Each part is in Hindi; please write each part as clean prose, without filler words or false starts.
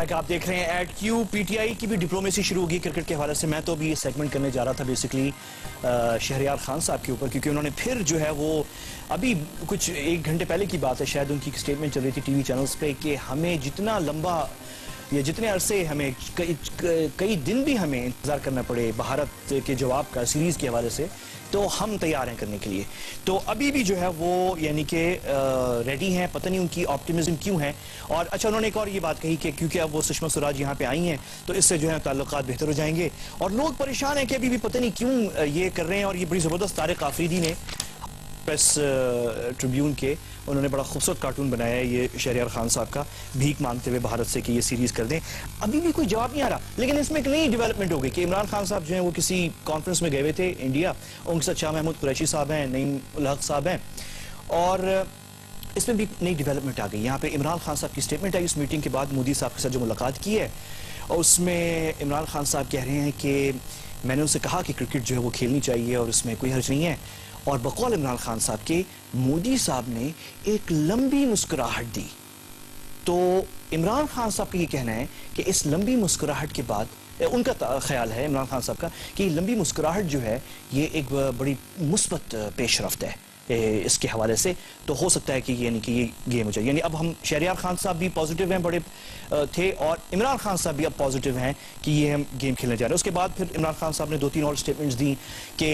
बैक आप देख रहे हैं एट क्यू। पीटीआई की भी डिप्लोमेसी शुरू होगी क्रिकेट के हवाले से। मैं तो अभी सेगमेंट करने जा रहा था बेसिकली शहरयार खान साहब के ऊपर, क्योंकि उन्होंने फिर जो है वो अभी कुछ एक घंटे पहले की बात है शायद, उनकी स्टेटमेंट चल रही थी टीवी चैनल्स पे कि हमें जितना लंबा या जितने अरसे हमें कई दिन भी हमें इंतजार करना पड़े भारत के जवाब का सीरीज के हवाले से, तो हम तैयार हैं करने के लिए। तो अभी भी जो है वो यानी कि रेडी हैं, पता नहीं उनकी ऑप्टिमिज्म क्यों है। और अच्छा, उन्होंने एक और ये बात कही कि क्योंकि अब वो सुषमा स्वराज यहाँ पे आई हैं तो इससे जो है ताल्लुकात बेहतर हो जाएंगे। और लोग परेशान हैं कि अभी भी पता नहीं क्यों ये कर रहे हैं। और ये बड़ी ज़बरदस्त तारिक आफरीदी ने प्रेस ट्रिब्यून के उन्होंने बड़ा खूबसूरत कार्टून बनाया है ये शहरयार खान साहब का, भीख मांगते हुए भारत से कि ये सीरीज कर दें। अभी भी कोई जवाब नहीं आ रहा। लेकिन इसमें एक नई डेवलपमेंट हो गई कि इमरान खान साहब जो हैं वो किसी कॉन्फ्रेंस में गए हुए थे इंडिया, उनके साथ शाह महमूद कुरैशी साहब हैं, नईम उल हक साहब हैं, और इसमें भी नई डेवलपमेंट आ गई। यहाँ पे इमरान खान साहब की स्टेटमेंट आई उस मीटिंग के बाद मोदी साहब के साथ जो मुलाकात की है, और उसमें इमरान खान साहब कह रहे हैं कि मैंने उनसे कहा कि क्रिकेट जो है वो खेलनी चाहिए और उसमें कोई हर्ज नहीं है। और बकौल इमरान खान साहब के मोदी साहब ने एक लंबी मुस्कुराहट दी। तो इमरान खान साहब का ये कहना है कि इस लंबी मुस्कुराहट के बाद, उनका ख्याल है इमरान खान साहब का कि लंबी मुस्कुराहट जो है ये एक बड़ी मुस्बत पेशरफ्त है इसके हवाले से। तो हो सकता है कि यानी कि ये गेम हो जाए। यानी अब हम शहरयार खान साहब भी पॉजिटिव हैं, बड़े थे, और इमरान खान साहब भी अब पॉजिटिव हैं कि ये हम गेम खेलने जा रहे हैं। उसके बाद फिर इमरान खान साहब ने 2-3 और स्टेटमेंट्स दी कि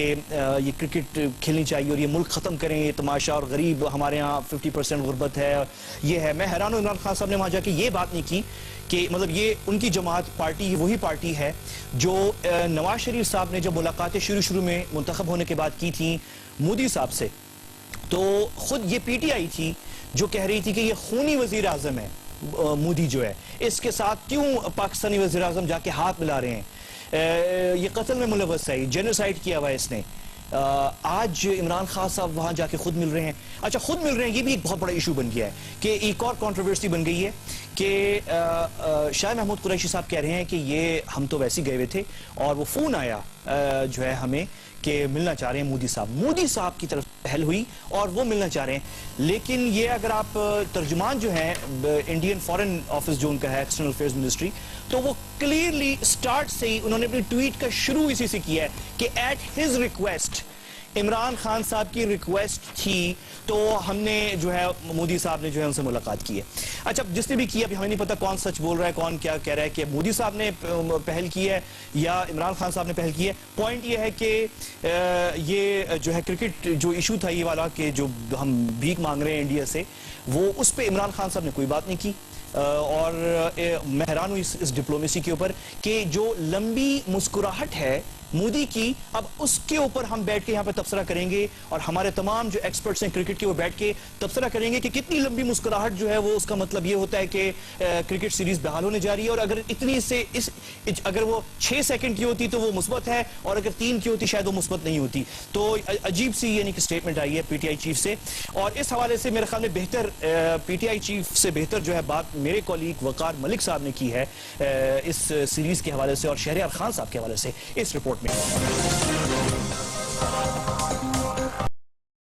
ये क्रिकेट खेलनी चाहिए और ये मुल्क ख़त्म करें, ये तमाशा, और गरीब हमारे यहाँ 50% गुर्बत है, ये है। मैं हैरान हूँ इमरान खान साहब ने वहाँ जाके ये बात नहीं की कि मतलब ये उनकी जमात पार्टी वही पार्टी है जो नवाज शरीफ साहब ने जब मुलाकातें शुरू में मुंतखब होने के बाद की थी मोदी साहब से, तो खुद ये पीटीआई थी जो कह रही थी कि ये खूनी वजीर आजम है मोदी जो है, इसके साथ क्यों पाकिस्तानी वजीर आजम जाके हाथ मिला रहे हैं, ये कत्ल में मुलव्वस है, जेनोसाइड किया हुआ है इसने। आज इमरान खान साहब वहां जाके खुद मिल रहे हैं। अच्छा, खुद मिल रहे हैं, ये भी एक बहुत बड़ा इशू बन गया है कि एक और कंट्रोवर्सी बन गई है कि शाह महमूद कुरैशी साहब कह रहे हैं कि ये हम तो वैसे ही गए हुए थे और वो फोन आया जो है हमें कि मिलना चाह रहे हैं मोदी साहब। मोदी साहब की तरफ पहल हुई और वो मिलना चाह रहे हैं। लेकिन ये अगर आप तर्जुमान जो है इंडियन फॉरेन ऑफिस जो उनका है, एक्सटर्नल अफेयर्स मिनिस्ट्री, तो वो क्लियरली स्टार्ट से ही उन्होंने अपनी ट्वीट का शुरू इसी से किया है कि at his request, Imran Khan साहब की रिक्वेस्ट थी तो हमने जो है मोदी साहब ने जो है उनसे मुलाकात की है। अच्छा, जिसने भी किया, अभी हमें नहीं पता कौन सच बोल रहा है, कौन क्या कह रहा है कि मोदी साहब ने पहल की है या इमरान खान साहब ने पहल की है। पॉइंट ये है कि ये जो है क्रिकेट जो इशू था ये वाला कि जो हम भीख मांग रहे हैं इंडिया से, वो उस पर इमरान खान साहब ने कोई बात नहीं की। और मैं हैरान हूं इस डिप्लोमेसी के ऊपर कि जो लंबी मुस्कुराहट है मोदी की, अब उसके ऊपर हम बैठ के यहाँ पे तबसरा करेंगे और हमारे तमाम जो एक्सपर्ट्स हैं क्रिकेट के वो बैठ के तबसरा करेंगे कि कितनी लंबी मुस्कुराहट जो है वो, उसका मतलब ये होता है कि क्रिकेट सीरीज बहाल होने जा रही है। और अगर इतनी से अगर वो 6 सेकंड की होती तो वो मुस्बत है, और अगर 3 की होती शायद वो मुस्बत नहीं होती। तो अजीब सी यानी कि स्टेटमेंट आई है पीटीआई चीफ से। और इस हवाले से मेरे ख्याल में बेहतर पीटीआई चीफ से बेहतर जो है बात मेरे कॉलीग वकार मलिक साहब ने की है इस सीरीज के हवाले से और शहरयार खान साहब के हवाले से इस रिपोर्ट में।